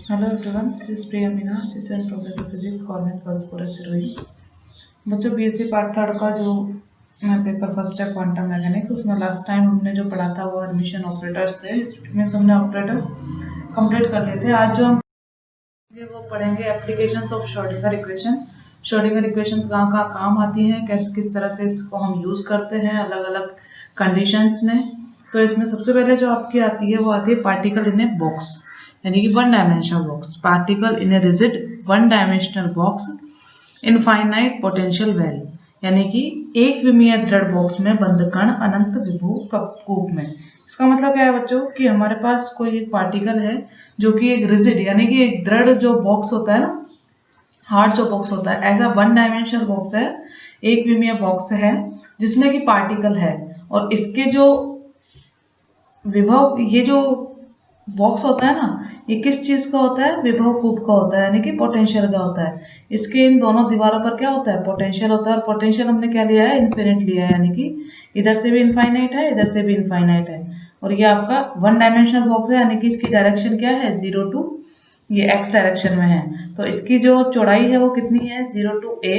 Hello everyone, this is Priya Meena, assistant professor physics, government girls college Sirohi. बच्चों, BSc part third का जो paper first है quantum mechanics, उसमें last time हमने जो पढ़ा था वो एडमिशन ऑपरेटर्स थे। इसमें हमने ऑपरेटर्स कंप्लीट कर लिए थे। आज जो हम वो पढ़ेंगे applications of Schrodinger equation. Schrodinger equations कहाँ कहाँ काम आती हैं, किस तरह से इसको हम यूज करते हैं अलग अलग कंडीशंस में। तो इसमें सबसे पहले जो आपकी आती है वो आती है पार्टिकल इन ए बॉक्स, यानी कि one dimensional box. Particle in a rigid one dimensional box infinite potential well, यानी कि एक विमीय दृढ़ बॉक्स में बंद कण अनंत विभव कूप में। इसका मतलब क्या है बच्चों कि हमारे पास कोई एक पार्टिकल है जो कि एक रिजिड यानी कि एक दृढ़ जो बॉक्स होता है ना, हार्ड जो बॉक्स होता है, ऐसा वन डायमेंशनल बॉक्स है, एक विमीय बॉक्स है जिसमें कि पार्टिकल है। और इसके जो विभव, ये जो बॉक्स होता है ना, ये किस चीज का होता है? विभव कूप का होता है, यानी कि पोटेंशियल का होता है। इसके इन दोनों दीवारों पर क्या होता है? पोटेंशियल होता है। और पोटेंशियल हमने क्या लिया है? इन्फिनिट लिया है, यानी कि इधर से भी इनफाइनाइट है, इधर से भी इनफाइनाइट है। और ये आपका वन डायमेंशनल बॉक्स है, यानी कि इसकी डायरेक्शन क्या है? 0 टू, ये एक्स डायरेक्शन में है। तो इसकी जो चौड़ाई है वो कितनी है? 0 टू a।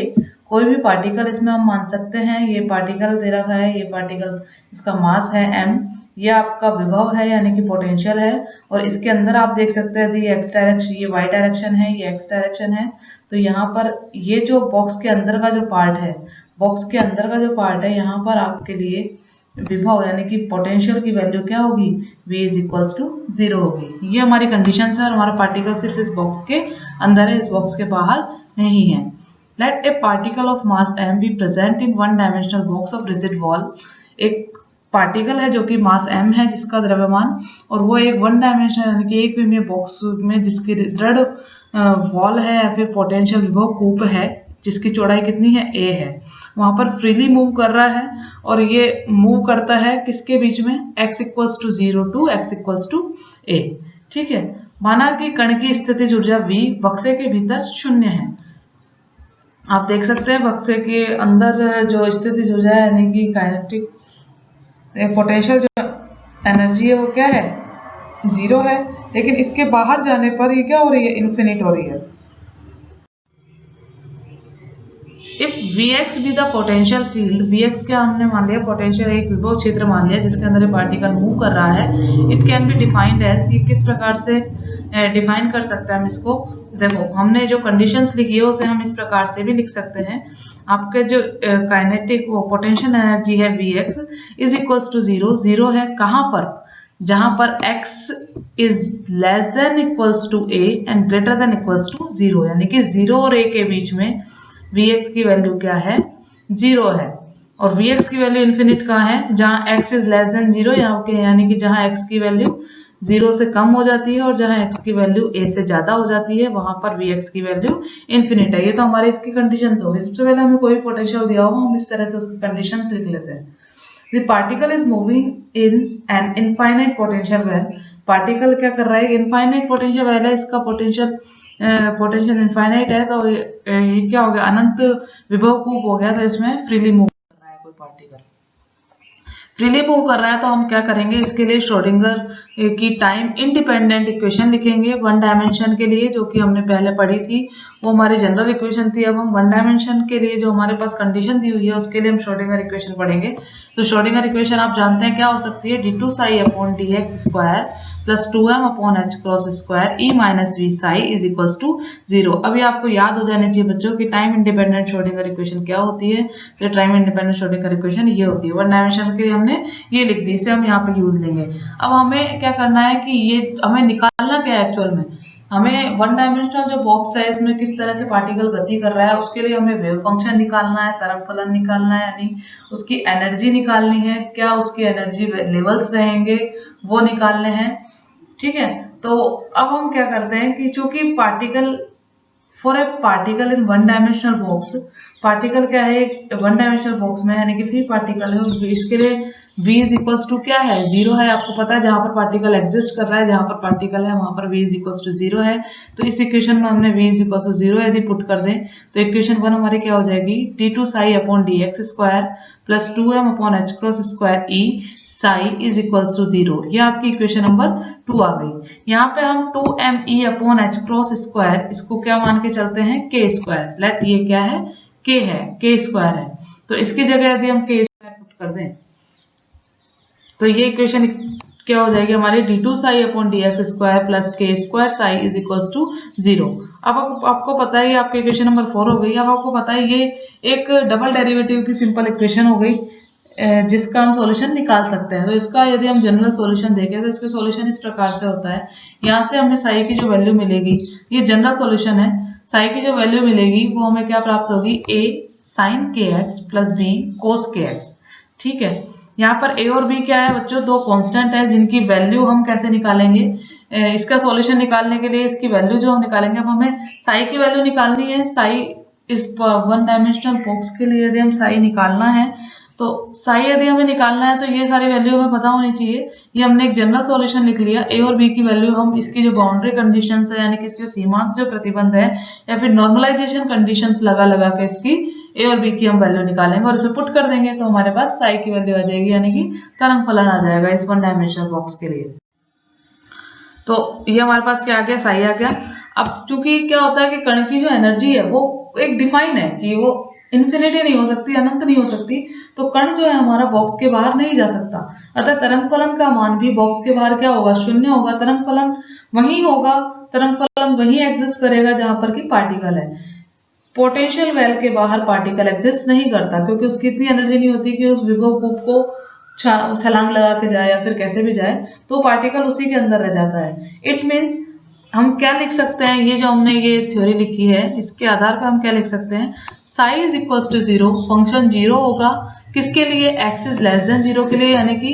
कोई भी पार्टिकल इसमें हम मान सकते हैं, ये पार्टिकल दे रखा है, ये पार्टिकल, इसका मास है m, ये आपका विभव है यानी कि पोटेंशियल है। और इसके अंदर आप देख सकते हैं ये एक्स डायरेक्शन, ये वाई डायरेक्शन है, ये एक्स डायरेक्शन है। तो यहाँ पर ये जो बॉक्स के अंदर का जो पार्ट है, बॉक्स के अंदर का जो पार्ट है, यहाँ पर आपके लिए विभव यानी कि पोटेंशियल की वैल्यू क्या होगी? v इज इक्वल्स टू 0 होगी। ये हमारी कंडीशन है और हमारा पार्टिकल सिर्फ इस बॉक्स के अंदर है, इस बॉक्स के बाहर नहीं है। Let a particle of mass m be present in one dimensional box of rigid wall. एक पार्टिकल है जो कि मास m है, जिसका द्रव्यमान, और वो एक वन डायमेंशनल यानी कि एक विमीय बॉक्स में जिसकी दृढ़ वॉल है या फिर पोटेंशियल विभव कूप है, जिसकी चौड़ाई कितनी है? a है, वहां पर फ्रीली मूव कर रहा है। और ये मूव करता है किसके बीच में? x equals to 0 to x equals to a। ठीक है, माना कि कण की स्थितिज ऊर्जा v बक्से के भीतर शून्य है। आप देख सकते हैं बक्से के अंदर जो स्थितिज ऊर्जा है यानी कि काइनेटिक पोटेंशियल जो एनर्जी है वो क्या है? 0 है। लेकिन इसके बाहर जाने पर ये क्या हो रही है? इन्फिनिट हो रही है। If Vx be the potential field, Vx क्या हमने मान लिया? पोटेंशियल एक विभव क्षेत्र मान लिया जिसके अंदर पार्टिकल मूव कर रहा है। It can be defined as, ये किस प्रकार से डिफाइन कर सकते हैं हम इसको? देखो, हमने जो कंडीशंस लिखी है उसे हम इस प्रकार से भी लिख सकते हैं। आपके जो काइनेटिक वो पोटेंशियल एनर्जी है Vx इज इक्वल्स टू 0। 0 है कहाँ पर? जहां पर x is less than equals to a and greater than equals to 0, यानी कि 0 और a के बीच में Vx की वैल्यू क्या है? 0 है। और Vx की वैल्यू इन्फिनिट कहाँ है? जहां x इज लेस देन 0, यहाँ के यानी कि जहां x की वैल्यू 0 से कम हो जाती है और जहां x की वैल्यू a से ज्यादा हो जाती है, वहां पर Vx की वैल्यू इन्फिनिट है। ये तो हमारी इसकी कंडीशंस हो गई। सबसे पहले हमें कोई पोटेंशियल दिया हो, हम इस तरह से उसकी कंडीशंस लिख लेते हैं। The particle is moving in an infinite potential well। Particle क्या कर रहा है? इनफाइनाइट पोटेंशियल वेल है, इसका पोटेंशियल इनफाइनाइट है, तो ये क्या हो गया? अनंत विभव कूप हो गया। तो इसमें फ्रीली मूव कर रहा है कोई पार्टिकल, फ्रीली मूव कर रहा है। तो हम क्या करेंगे? इसके लिए श्रोडिंगर की टाइम इंडिपेंडेंट इक्वेशन लिखेंगे वन डायमेंशन के लिए, जो कि हमने पहले पढ़ी थी। वो हमारी जनरल इक्वेशन थी। अब हम वन डायमेंशन के लिए जो हमारे पास कंडीशन दी हुई है उसके लिए हम श्रोडिंगर इक्वेशन पढ़ेंगे। तो श्रोडिंगर इक्वेशन आप जानते हैं क्या हो सकती है? d2 psi upon dx square plus 2m upon h cross square e minus v psi is equals to 0। अभी आपको याद हो जाने चाहिए बच्चों कि टाइम इंडिपेंडेंट श्रोडिंगर इक्वेशन क्या होती है। तो टाइम इंडिपेंडेंट श्रोडिंगर इक्वेशन ये होती है। वन डायमेंशन के लिए हमने ये लिख दी, इसे हम यहाँ पे यूज लेंगे। अब हमें क्या करना है कि ये हमें निकालना क्या है एक्चुअल में? हमें वन डायमेंशनल जो बॉक्स है इसमें किस तरह से पार्टिकल गति कर रहा है उसके लिए हमें वेव फंक्शन निकालना है, तरंग फलन निकालना है, यानी उसकी एनर्जी निकालनी है, क्या उसकी एनर्जी लेवल्स रहेंगे वो निकालने हैं। ठीक है, तो अब हम क्या करते हैं कि चूंकि particle, for a particle in one dimensional box, particle क्या है? एक वन डायमेंशनल बॉक्स में, यानी कि फ्री पार्टिकल है, इसके लिए v इज इक्वल्स टू क्या है, 0 है। आपको पता है जहां पर पार्टिकल एग्जिस्ट कर रहा है, जहां पर पार्टिकल है वहां पर v इज इक्वल्स टू 0 है। तो इस इक्वेशन में हमने v इज इक्वल्स टू 0 यदि पुट कर दें तो इक्वेशन 1 हमारी क्या हो जाएगी, d2 psi upon dx square plus 2m upon h cross square e psi is equals to 0। ये आपकी इक्वेशन नंबर 2 आ गई। यहाँ पे हम 2me upon h cross square इसको क्या मान के चलते हैं, k स्क्वायर। लेट ये क्या है, k है, k स्क्वायर है। तो इसकी जगह यदि हम k स्क्वायर पुट कर दें तो ये इक्वेशन क्या हो जाएगी हमारी, d2 psi upon dx square plus k square psi is equals to 0। अब आपको पता है आपकी इक्वेशन नंबर 4 हो गई। अब आपको पता है ये एक डबल डेरिवेटिव की सिंपल इक्वेशन हो गई जिसका हम सॉल्यूशन निकाल सकते हैं। तो इसका यदि हम जनरल सॉल्यूशन देखें तो इसका सॉल्यूशन इस प्रकार से होता है। यहाँ से हमें साई की जो वैल्यू मिलेगी, ये जनरल सॉल्यूशन है, साई की जो वैल्यू मिलेगी वो हमें क्या प्राप्त होगी, a sin kx plus b cos kx। ठीक है, यहाँ पर a और b क्या है बच्चों, दो कांस्टेंट है जिनकी वैल्यू हम कैसे निकालेंगे, इसका सॉल्यूशन निकालने के लिए इसकी वैल्यू जो हम निकालेंगे, अब हमें साई की वैल्यू निकालनी है। साई इस वन डायमेंशनल बॉक्स के लिए यदि हम साई निकालना है तो साई यदि हमें निकालना है तो ये सारी वैल्यू हमें पता होनी चाहिए। ये हमने एक जनरल सॉल्यूशन लिख लिया, a और b की वैल्यू हम इसकी जो बाउंड्री कंडीशंस है यानी कि इसके सीमांत जो प्रतिबंध है या फिर नॉर्मलाइजेशन कंडीशंस लगा लगा के इसकी a और b की हम वैल्यू निकालेंगे और इसे पुट कर देंगे तो हमारे पास साई की वैल्यू आ जाएगी, यानी कि तरंग फलन आ जाएगा इस वन डायमेंशनल बॉक्स के लिए। तो ये हमारे पास क्या आ गया, साई आ गया। अब चूंकि क्या होता है कि कण की जो एनर्जी है वो एक डिफाइन है कि वो इन्फिनिटी नहीं हो सकती, अनंत नहीं हो सकती, तो कण जो है हमारा बॉक्स के बाहर नहीं जा सकता। अतः तरंग फलन का मान भी बॉक्स के बाहर क्या होगा, शून्य होगा। तरंग फलन वही होगा, तरंग फलन वही एग्जिस्ट करेगा जहां पर कि पार्टिकल है। पोटेंशियल वेल के बाहर पार्टिकल एग्जिस्ट नहीं करता क्योंकि उसकी इतनी एनर्जी नहीं होती कि उस विभव कूप को छलांग लगा के जाए या फिर कैसे भी जाए, तो पार्टिकल उसी के अंदर रह जाता है। इट मीन्स हम क्या लिख सकते हैं, ये जो हमने ये थ्योरी लिखी है इसके आधार पर हम क्या लिख सकते हैं, psi is equals to 0, function 0 होगा किसके लिए, एक्स इज लेस देन 0 के लिए, यानी कि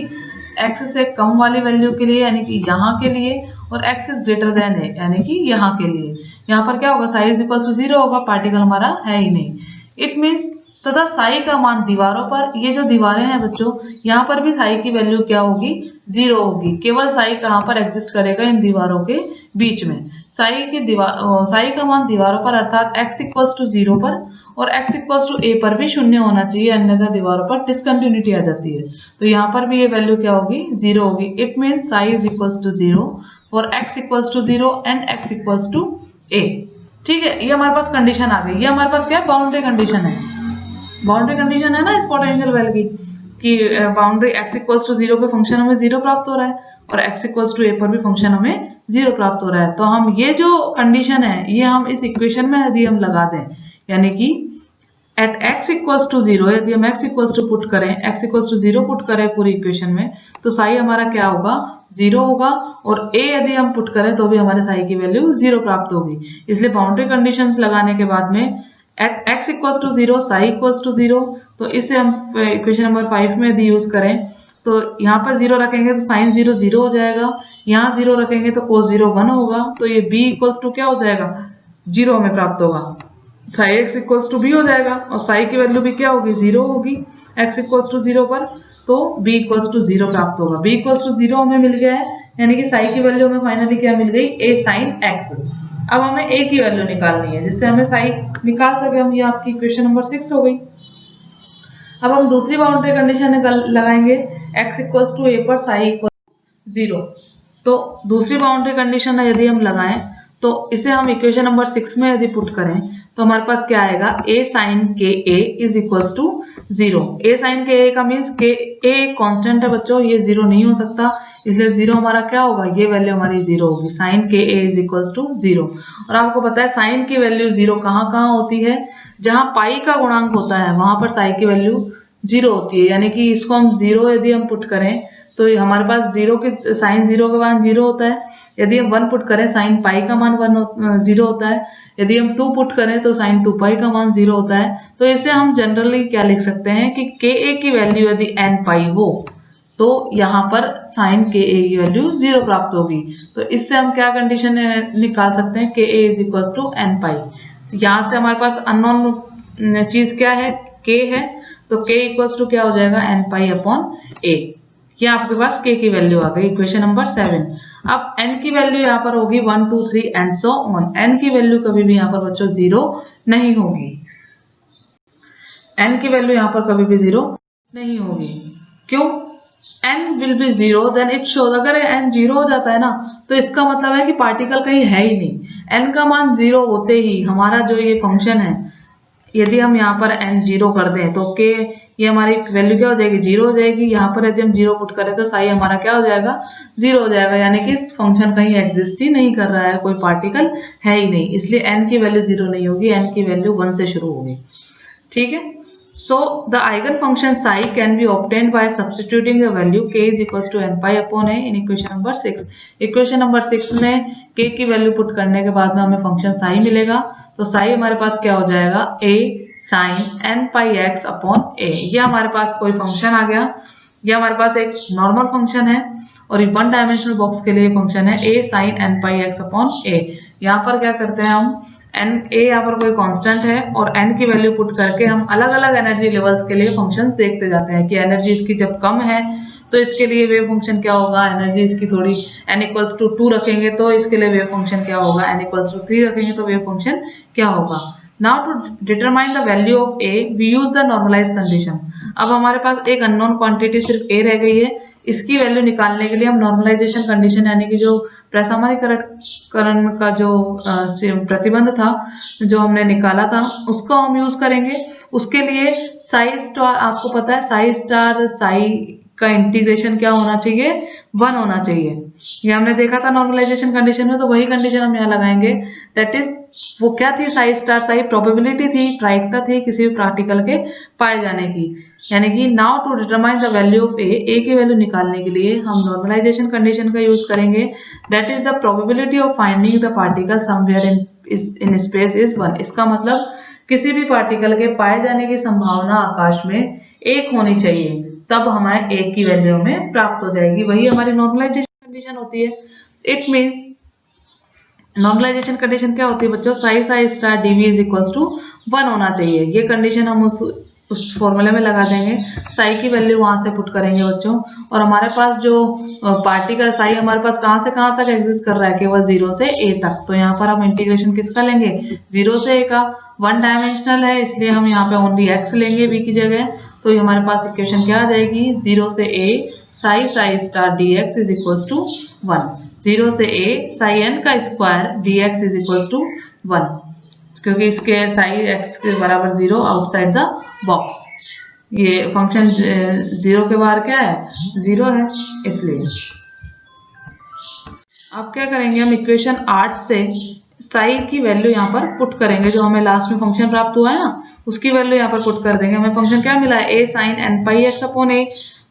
x से कम वाली वैल्यू के लिए यानी कि यहाँ के लिए, और x इज ग्रेटर देन है यानी कि यहाँ के लिए। यहाँ पर क्या होगा, साई इज इक्वल्स टू 0 होगा, पार्टिकल हमारा है ही नहीं। इट मीन्स तथा साई का मान दीवारों पर, ये जो दीवारें हैं बच्चों यहाँ पर भी साई की वैल्यू क्या होगी, 0 होगी। केवल साई कहाँ पर एग्जिस्ट करेगा, इन दीवारों के बीच में। साई का मान दीवारों पर अर्थात x इक्वल्स टू 0 पर और x इक्वल्स टू a पर भी शून्य होना चाहिए, अन्यथा दीवारों पर डिसकंटिन्यूटी आ जाती है। तो यहाँ पर भी ये वैल्यू क्या होगी, 0 होगी। It means psi is equals to 0 for x equals to 0 and x equals to a। ठीक है, ये हमारे पास कंडीशन आ गई। ये हमारे पास क्या है, बाउंड्री कंडीशन है। बाउंड्री कंडीशन है ना इस पोटेंशियल वेल की, कि बाउंड्री x इक्वल्स टू 0 पे फंक्शन हमें 0 प्राप्त हो रहा है और x इक्वल्स टू a पर भी फंक्शन हमें 0 प्राप्त हो रहा है। तो हम ये जो कंडीशन है ये हम इस इक्वेशन में यदि हम लगा दें, यानी कि एट x इक्वल्स टू 0 यदि हम x इक्वल्स टू पुट करें, x इक्वल्स टू 0 पुट करें पूरी इक्वेशन में, तो साई हमारा क्या होगा, 0 होगा, और a यदि हम पुट करें तो भी हमारे साई की वैल्यू 0 प्राप्त होगी। इसलिए बाउंड्री कंडीशंस लगाने के बाद में at x equals to 0 psi equals to 0, तो इसे हम इक्वेशन नंबर 5 में यदि यूज करें तो यहाँ पर 0 रखेंगे तो साइन 0 0 हो जाएगा, यहाँ 0 रखेंगे तो कोस 0 1 होगा, तो ये b इक्वल्स टू क्या हो जाएगा, 0 हमें प्राप्त होगा। Psi x equals to b हो जाएगा और साई की वैल्यू भी क्या होगी, 0 होगी x इक्वल्स टू 0 पर, तो b इक्वल्स टू 0 प्राप्त होगा। b इक्वल्स टू 0 हमें मिल गया है, यानी कि साई की वैल्यू हमें फाइनली क्या मिल गई, a साइन x। अब हमें a की वैल्यू निकालनी है जिससे हमें साई निकाल सके हम, ये आपकी इक्वेशन नंबर 6 हो गई। अब हम दूसरी बाउंड्री कंडीशन लगाएंगे, x इक्वल्स टू a पर साई इक्वल 0। तो दूसरी बाउंड्री कंडीशन यदि हम लगाएं तो इसे हम इक्वेशन नंबर 6 में यदि पुट करें तो हमारे पास क्या आएगा, a sin k a is equals to 0। a sin k a का मीन्स k a एक कांस्टेंट है बच्चों, ये 0 नहीं हो सकता, इसलिए 0 हमारा क्या होगा, ये वैल्यू हमारी 0 होगी। sin k a is equals to 0। और आपको पता है साइन की वैल्यू 0 कहाँ कहाँ होती है, जहां पाई का गुणांक होता है वहां पर साई की वैल्यू 0 होती है। यानी कि इसको हम 0 यदि हम पुट करें तो हमारे पास 0 के साइन 0 का मान 0 होता है, यदि हम 1 पुट करें साइन पाई का मान 0 होता है, यदि हम 2 पुट करें तो साइन 2 पाई का मान 0 होता है। तो इसे हम जनरली क्या लिख सकते हैं कि ka की वैल्यू यदि n पाई हो तो यहाँ पर साइन ka की वैल्यू 0 प्राप्त होगी। तो इससे हम क्या कंडीशन निकाल सकते हैं, ka is equal to n pi. तो यहाँ से हमारे पास अननोन चीज क्या है, k है, तो k इक्वल्स टू क्या हो जाएगा n पाई अपॉन a। ये आपके पास k की वैल्यू आ गई, इक्वेशन नंबर 7। अब n की वैल्यू यहाँ पर होगी 1 2 3 एंड सो ऑन। n की वैल्यू कभी भी यहाँ पर बच्चों 0 नहीं होगी, n की वैल्यू यहाँ पर कभी भी 0 नहीं होगी। क्यों? n will be 0 then it shows, अगर n 0 हो जाता है ना तो इसका मतलब है कि पार्टिकल कहीं है ही नहीं। n का मान 0 होते ही हमारा जो ये फंक्शन है, यदि हम यहाँ पर n 0 कर दें तो k ये हमारी वैल्यू क्या हो जाएगी, 0 हो जाएगी। यहाँ पर यदि हम 0 पुट करें तो साई हमारा क्या हो जाएगा, 0 हो जाएगा, यानी कि इस फंक्शन कहीं एग्जिस्ट ही नहीं कर रहा है, कोई पार्टिकल है ही नहीं, इसलिए n की वैल्यू 0 नहीं होगी, n की वैल्यू 1 से शुरू होगी। ठीक है, so the eigenfunction psi can be obtained by substituting the value k is equals to n pi upon a in equation number 6। Equation number 6 में k की वैल्यू पुट करने के बाद में हमें फंक्शन psi मिलेगा, तो psi हमारे पास क्या हो जाएगा, a sin n pi x upon a। ये हमारे पास कोई फंक्शन आ गया, ये हमारे पास एक नॉर्मल फंक्शन है और ये वन डायमेंशनल बॉक्स के लिए फंक्शन है a sin n pi x upon a। यहाँ पर क्या करते हैं हम, n a यहाँ पर कोई कांस्टेंट है और n की वैल्यू पुट करके हम अलग अलग एनर्जी लेवल्स के लिए फंक्शंस देखते जाते हैं कि एनर्जी इसकी जब कम है तो इसके लिए वेव फंक्शन क्या होगा, एनर्जी इसकी थोड़ी n इक्वल्स टू 2 रखेंगे तो इसके लिए वेव फंक्शन क्या होगा, n इक्वल्स टू 3 रखेंगे तो वेव फंक्शन क्या होगा। Now to determine the value of a we use the normalize condition. अब हमारे पास एक अननोन क्वांटिटी सिर्फ a रह गई है, इसकी वैल्यू निकालने के लिए हम नॉर्मलाइजेशन कंडीशन यानी कि जो प्रसामान्यीकरण का जो प्रतिबंध था जो हमने निकाला था उसको हम यूज करेंगे। उसके लिए साई स्टार, आपको पता है साई स्टार साई का इंटीग्रेशन क्या होना चाहिए, 1 होना चाहिए। ये हमने देखा था नॉर्मलाइजेशन कंडीशन में, तो वही कंडीशन हम यहाँ लगाएंगे। दैट इज वो क्या थी, साई स्टार साई प्रोबेबिलिटी थी, प्रायिकता थी किसी भी पार्टिकल के पाए जाने की। यानी कि now to determine the value of a की वैल्यू निकालने के लिए हम नॉर्मलाइजेशन कंडीशन का यूज करेंगे। That is the probability of finding the particle somewhere in space is 1। इसका मतलब किसी भी पार्टिकल के पाए जाने की संभावना आकाश में 1 होनी चाहिए, तब हमारे a की वैल्यू में प्राप्त हो जाएगी, वही हमारी नॉर्मलाइजेशन कंडीशन होती है। इट मींस नॉर्मलाइजेशन कंडीशन क्या होती है बच्चों, psi psi star dv is equals to 1 होना चाहिए। ये कंडीशन हम उस फॉर्मूले में लगा देंगे, साई की वैल्यू वहां से पुट करेंगे बच्चों, और हमारे पास जो पार्टिकल साई हमारे पास कहां से कहां तक एग्जिस्ट कर रहा है, केवल 0 से a तक। तो यहाँ पर हम इंटीग्रेशन किसका लेंगे, 0 से a का। वन डायमेंशनल है इसलिए हम यहाँ पे ओनली x लेंगे v की जगह। तो ये हमारे पास इक्वेशन क्या आ जाएगी, 0 से a psi psi star dx is equals to 1। 0 से a साई n का square dx is equals to 1, क्योंकि इसके साई x के बराबर 0 आउटसाइड द बॉक्स। ये फंक्शन 0 के बाहर क्या है, 0 है, इसलिए अब क्या करेंगे हम इक्वेशन 8 से साई की वैल्यू यहाँ पर पुट करेंगे, जो हमें लास्ट में फंक्शन प्राप्त हुआ है ना उसकी वैल्यू यहाँ पर पुट कर देंगे। हमें फंक्शन क्या मिला है, a sine n pi x upon a।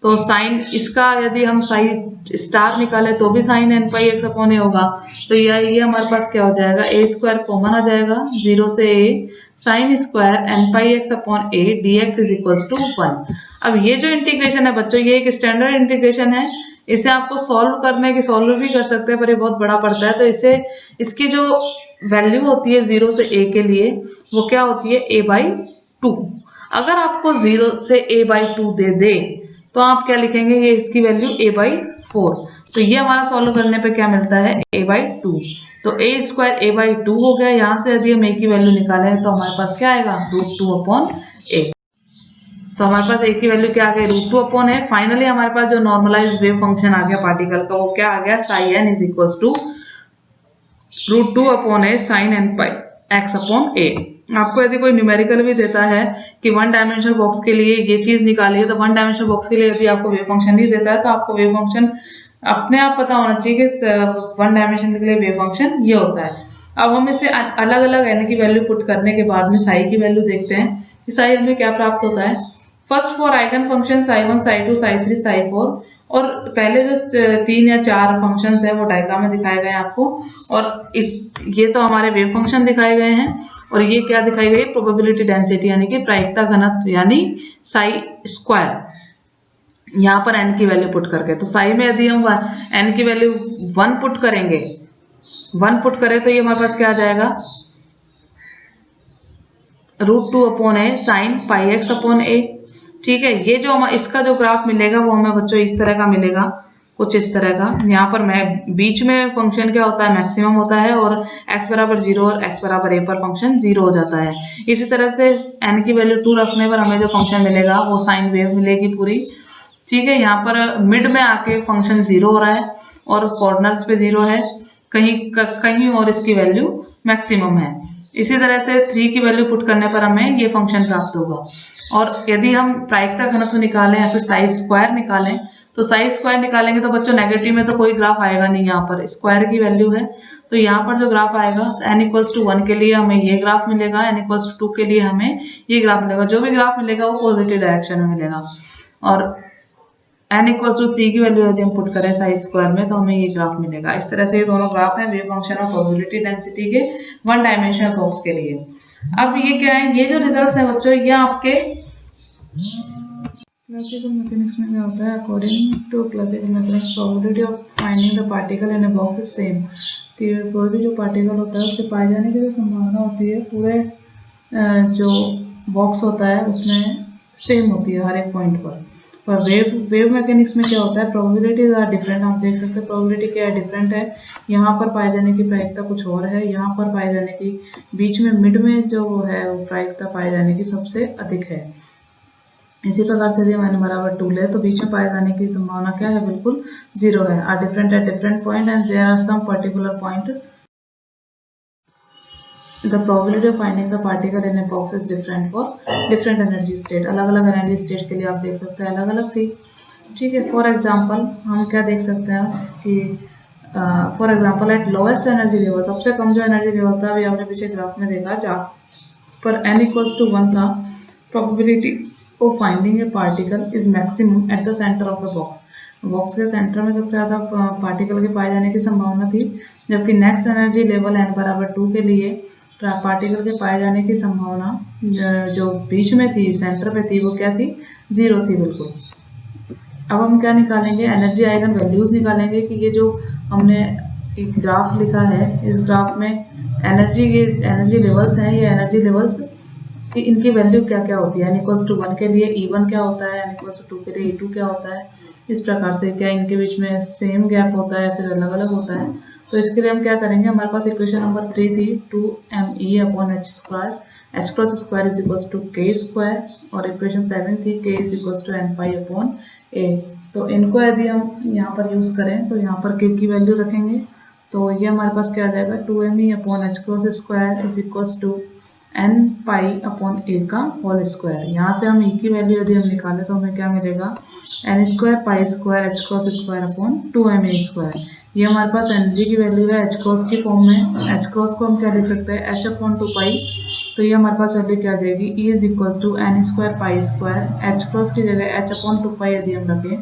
तो साइन इसका यदि हम साई स्टार निकाले तो भी sine n pi x upon a होगा। तो ये हमारे पास क्या हो जाएगा, a स्क्वायर कॉमन आ जाएगा, 0 से a sine square n pi x upon a dx is equals to 1। अब ये जो इंटीग्रेशन है बच्चों, ये एक स्टैंडर्ड इंटीग्रेशन है, इसे आपको सॉल्व करने की सॉल्व भी कर सकते हैं पर ये बहुत बड़ा पड़ता है। तो इसे इसकी जो वैल्यू होती है 0 से a के लिए वो क्या होती है, a बाई 2। अगर आपको 0 से a बाई 2 दे दे तो आप क्या लिखेंगे, ये इसकी वैल्यू a बाई 4। तो ये हमारा सॉल्व करने पे क्या मिलता है, a बाई 2। तो a स्क्वायर a बाई 2 हो गया। यहाँ से यदि हम a की वैल्यू निकालें तो हमारे पास क्या आएगा, √2 अपॉन a। तो हमारे पास a की वैल्यू क्या आ गई, √2 अपॉन a। फाइनली हमारे पास जो नॉर्मलाइज्ड वेव फंक्शन आ गया पार्टिकल का, वो क्या आ गया, psi n is equals to √2 upon a sine n pi x upon a। आपको यदि कोई न्यूमेरिकल भी देता है कि वन डायमेंशनल बॉक्स के लिए ये चीज निकालिए, तो वन डायमेंशनल बॉक्स के लिए यदि आपको वेव फंक्शन नहीं देता है तो आपको वेव फंक्शन अपने आप पता होना चाहिए कि वन डायमेंशन के लिए वेव फंक्शन ये होता है। अब हम इसे अलग अलग n की वैल्यू पुट करने के बाद में साई की वैल्यू देखते हैं कि साई हमें क्या प्राप्त होता है। First for eigen function psi 1 Sai 2 Sai 3 Sai 4, और पहले जो 3 या 4 फंक्शंस है वो डायग्राम में दिखाए गए हैं आपको, और ये तो हमारे वेव फंक्शन दिखाए गए हैं, और ये क्या दिखाई गई, प्रोबेबिलिटी डेंसिटी यानी कि प्रायिकता घनत्व यानी साई स्क्वायर। यहाँ पर n की वैल्यू पुट करके, तो साई में यदि हम n की वैल्यू 1 पुट करेंगे, 1 पुट करें तो ये हमारे पास क्या आ जाएगा, √2/a sin πx/a। ठीक है, ये जो हम इसका जो ग्राफ मिलेगा वो हमें बच्चों इस तरह का मिलेगा, कुछ इस तरह का। यहाँ पर मैं बीच में फंक्शन क्या होता है, मैक्सिमम होता है, और x बराबर 0 और x बराबर a पर फंक्शन 0 हो जाता है। इसी तरह से n की वैल्यू 2 रखने पर हमें जो फंक्शन मिलेगा वो साइन वेव मिलेगी पूरी। ठीक है, यहाँ पर मिड में आके फंक्शन 0 हो रहा है और कॉर्नर्स पे 0 है, कहीं और इसकी वैल्यू मैक्सिमम है। इसी तरह से 3 की वैल्यू पुट करने पर हमें ये फंक्शन प्राप्त होगा। और यदि हम प्रायिकता घनत्व निकालें या फिर साइज स्क्वायर निकालें, तो साइज स्क्वायर निकालेंगे तो बच्चों नेगेटिव में तो कोई ग्राफ आएगा नहीं, यहाँ पर स्क्वायर की वैल्यू है। तो यहाँ पर जो ग्राफ आएगा n=1 के लिए हमें ये ग्राफ मिलेगा, n=2 के लिए हमें ये ग्राफ मिलेगा। जो भी ग्राफ मिलेगा वो पॉजिटिव डायरेक्शन में मिलेगा। और n=3 की वैल्यू यदि हम पुट करें साइज स्क्वायर में तो हमें ये ग्राफ मिलेगा। इस तरह से ये दोनों ग्राफ हैं वेव फंक्शन और प्रोबेबिलिटी डेंसिटी के वन डायमेंशनल बॉक्स के लिए। अब ये क्या है, ये जो रिजल्ट्स है बच्चों, ये आपके क्लासिकल मैकेनिक्स में क्या होता है, according to classical mechanics probability of finding the particle in a box is same. कि कोई भी जो पार्टिकल होता है उसके पाए जाने की जो संभावना होती है पूरे जो बॉक्स होता है उसमें सेम होती है हर एक पॉइंट पर। पर वेव मैकेनिक्स में क्या होता है, प्रोबेबिलिटीज आर डिफरेंट। आप देख सकते हैं प्रोबेबिलिटी क्या है, डिफरेंट है। यहाँ पर पाए जाने की प्रायिकता कुछ और है, यहाँ पर पाए जाने की बीच में मिड में जो है वो प्रायिकता पाए जाने की सबसे अधिक है। इसी प्रकार से यदि हम n बराबर 2 ले तो बीच में पाए जाने की संभावना क्या है, बिल्कुल 0 है। Are different at different point and there are some particular point the probability of finding the particle in a box is different for different energy state. अलग अलग एनर्जी स्टेट के लिए आप देख सकते हैं अलग अलग थी। ठीक है, फॉर एग्जांपल हम क्या देख सकते हैं कि for example eight lowest energy level, सबसे कम जो एनर्जी लेवल था अभी आपने पीछे ग्राफ में देखा, जहाँ पर n=1 था, probability of finding A particle is maximum at the centre of the box. Box के सेंटर में सबसे ज़्यादा पार्टिकल के पाए जाने की संभावना थी, जबकि नेक्स्ट एनर्जी लेवल n बराबर 2 के लिए पार्टिकल के पाए जाने की संभावना जो बीच में थी, सेंटर पे थी, वो क्या थी, 0 थी बिल्कुल। अब हम क्या निकालेंगे, एनर्जी आइगन वैल्यूज निकालेंगे कि ये जो हमने एक ग्राफ लिखा है, इस ग्राफ में एनर्जी लेवल्स हैं, ये एनर्जी लेवल्स कि इनकी वैल्यू क्या क्या होती है। n=1 के लिए E1 क्या होता है, n=2 के लिए E2 क्या होता है, इस प्रकार से क्या इनके बीच में सेम गैप होता है फिर अलग अलग होता है। तो इसके लिए हम क्या करेंगे, हमारे पास इक्वेशन नंबर 3 थी 2me/h², h²² और इक्वेशन 7 थी k=n π/a। तो इनको यदि हम यहाँ पर यूज करें तो यहाँ पर k की वैल्यू रखेंगे तो ये हमारे पास क्या आ जाएगा, 2me/h² n π/a का होल स्क्वायर। यहाँ से हम e की वैल्यू यदि हम निकालें तो हमें क्या मिलेगा, n²π²h²/2ma²। ये हमारे पास एनर्जी की वैल्यू है h क्रॉस की फॉर्म में। h क्रॉस को हम क्या लिख सकते हैं, h/2π। तो ये हमारे पास वैल्यू क्या आ जाएगी, E=n²π²। h क्रॉस की जगह h/2π यदि हम रखें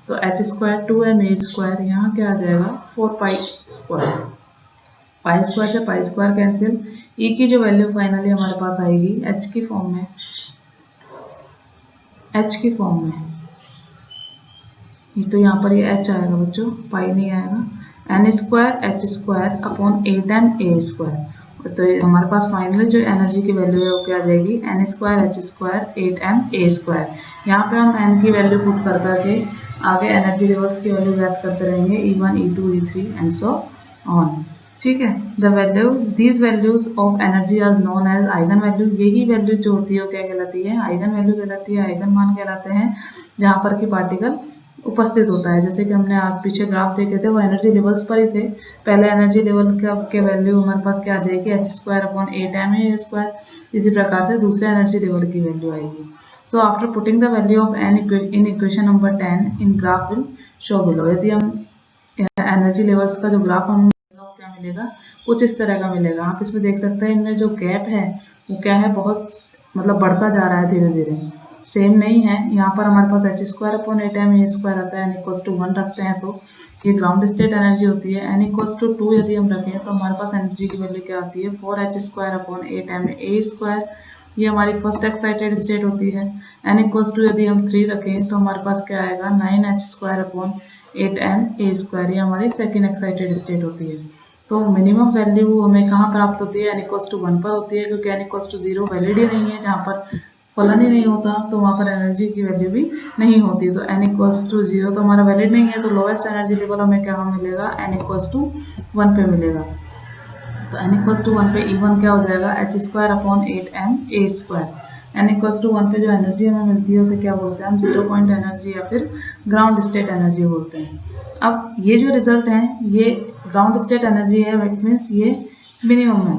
तो h²2ma², यहाँ क्या आ जाएगा 4π²। π² से π² कैंसिल, e की जो वैल्यू फाइनली हमारे पास आएगी h की फॉर्म में, तो यहाँ पर ये h आएगा बच्चों, पाई नहीं आएगा, n²h²/8ma²। तो हमारे पास फाइनली जो एनर्जी की वैल्यू है वो क्या आ जाएगी, n²h²/8ma²। यहाँ पे हम n की वैल्यू पुट कर करके आगे एनर्जी लेवल्स की वैल्यू ज्ञात करते रहेंगे, E1, E2, E3 and so on. ठीक है, these values of energy are known as eigen value. यही वैल्यू जो होती है वो क्या कहलाती है, आइगन वैल्यू कहलाती है, आइगन मान कहलाते हैं, जहाँ पर कि पार्टिकल उपस्थित होता है। जैसे कि हमने आज पीछे ग्राफ देखे थे वो एनर्जी लेवल्स पर ही थे। पहले एनर्जी लेवल के वैल्यू हमारे पास क्या आ जाएगी, h²/8ma²। इसी प्रकार से दूसरे एनर्जी लेवल की वैल्यू आएगी। So after putting the value of n in equation number 10 in graph will show below. यदि हम एनर्जी लेवल्स का जो ग्राफ हम क्या मिलेगा, कुछ इस तरह का मिलेगा। आप इसमें देख सकते हैं इनमें जो गैप है वो क्या है, बहुत मतलब बढ़ता जा रहा है धीरे धीरे, सेम नहीं है। यहाँ पर हमारे पास h²/8ma² आता है, n=1 रखते हैं तो ये ग्राउंड स्टेट एनर्जी होती है। n=2 यदि हम रखें तो हमारे पास एनर्जी की वैल्यू क्या आती है, 4h²/8ma²। ये हमारी फर्स्ट एक्साइटेड स्टेट होती है। n=2 यदि हम 3 रखें तो हमारे पास क्या आएगा, 9h²/8ma²। ये हमारी सेकेंड एक्साइटेड स्टेट होती है। तो मिनिमम वैल्यू हमें कहाँ प्राप्त होती है, n=1 पर होती है, क्योंकि n=0 वैलिड ही नहीं है, जहाँ पर फलन ही नहीं होता तो वहाँ पर एनर्जी की वैल्यू भी नहीं होती। तो n=0 तो हमारा वैलिड नहीं है, तो लोएस्ट एनर्जी लेवल हमें क्या मिलेगा, n=1 पे मिलेगा। तो n=1 पे E1 क्या हो जाएगा, h²/8ma²। n=1 पे जो एनर्जी हमें मिलती है उसे क्या बोलते हैं हम, 0 पॉइंट एनर्जी या फिर ग्राउंड स्टेट एनर्जी बोलते हैं। अब ये जो रिजल्ट है ये ग्राउंड स्टेट एनर्जी है, इट मीन्स ये मिनिमम है।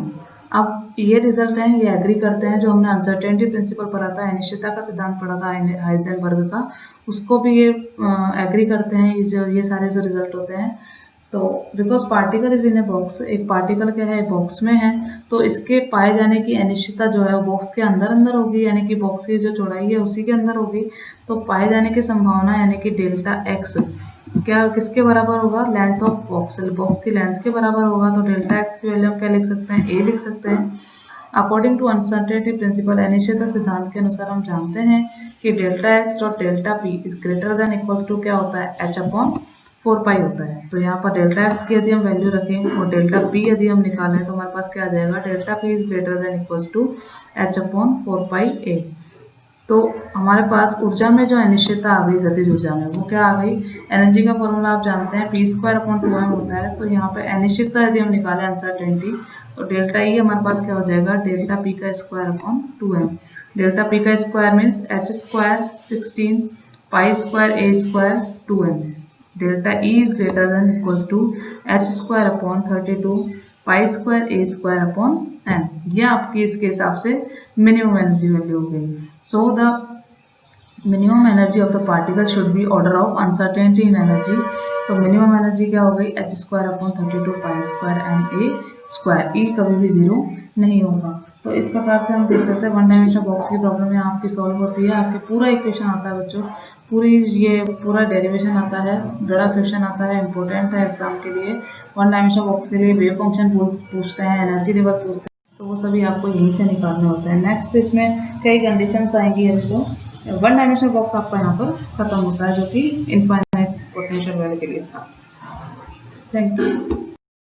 अब ये रिजल्ट है, ये एग्री करते हैं, जो हमने अनसर्टेनिटी प्रिंसिपल पढ़ा था, अनिश्चितता का सिद्धांत पढ़ा था हाइजेनबर्ग का, उसको भी ये एग्री करते हैं। ये सारे जो रिजल्ट होते हैं, तो because particle is in a box, एक पार्टिकल क्या है, बॉक्स में है, तो इसके पाए जाने की अनिश्चितता जो है वो बॉक्स के अंदर अंदर होगी, यानी कि बॉक्स की जो चौड़ाई है उसी के अंदर होगी। तो पाए जाने की संभावना यानी कि डेल्टा एक्स क्या किसके बराबर होगा, लेंथ ऑफ बॉक्स, बॉक्स की लेंथ के बराबर होगा। तो डेल्टा एक्स की वैल्यू हम क्या लिख सकते हैं, ए लिख सकते हैं। अकॉर्डिंग टू अनसर्टेनिटी प्रिंसिपल, अनिश्चितता सिद्धांत के अनुसार हम जानते हैं कि delta x dot delta p is greater than equals to क्या होता है, h/4 होता है। तो यहाँ पर डेल्टा एक्स की यदि हम वैल्यू रखें और डेल्टा पी यदि हम निकालें तो हमारे पास क्या आ जाएगा, delta p is greater than equals to h/4 तो हमारे पास ऊर्जा में जो अनिश्चितता आ गई, गतिज ऊर्जा में वो क्या आ गई, एनर्जी का फॉर्मूला आप जानते हैं p²/2m होता है। तो यहाँ पे अनिश्चितता यदि हम निकालें अनसर्टेनिटी, तो डेल्टा ई हमारे पास क्या हो जाएगा, डेल्टा पी का स्क्वायर/2m। डेल्टा पी का square means h² 16 π²a²2m। Delta E is greater than equals to h² 32 π²a²/m। यह आपकी इसके हिसाब से मिनिमम एनर्जी वैल्यू हो गई। So the minimum energy of the particle should be order of uncertainty in energy. तो minimum energy क्या हो गई, h² 32 π²ma²। ई कभी भी 0 नहीं होगा। तो इस प्रकार से हम देख सकते हैं वन डायमेंशनल बॉक्स की प्रॉब्लम यहाँ आपकी सॉल्व होती है। आपके पूरा इक्वेशन आता है बच्चों, पूरा डेरिवेशन आता है, बड़ा क्वेश्चन आता है, इंपॉर्टेंट है एग्जाम के लिए। वन डायमेंशनल बॉक्स के लिए वेव फंक्शन पूछते हैं, एनर्जी लेवल पूछते हैं, तो वो सभी आपको यहीं से निकालने होते हैं। नेक्स्ट इसमें कई कंडीशंस आएंगी, तो वन डायमेंशनल बॉक्स आपका यहाँ पर खत्म होता है, जो कि इनफाइनाइट पोटेंशियल वैल्यू के लिए था। Thank you.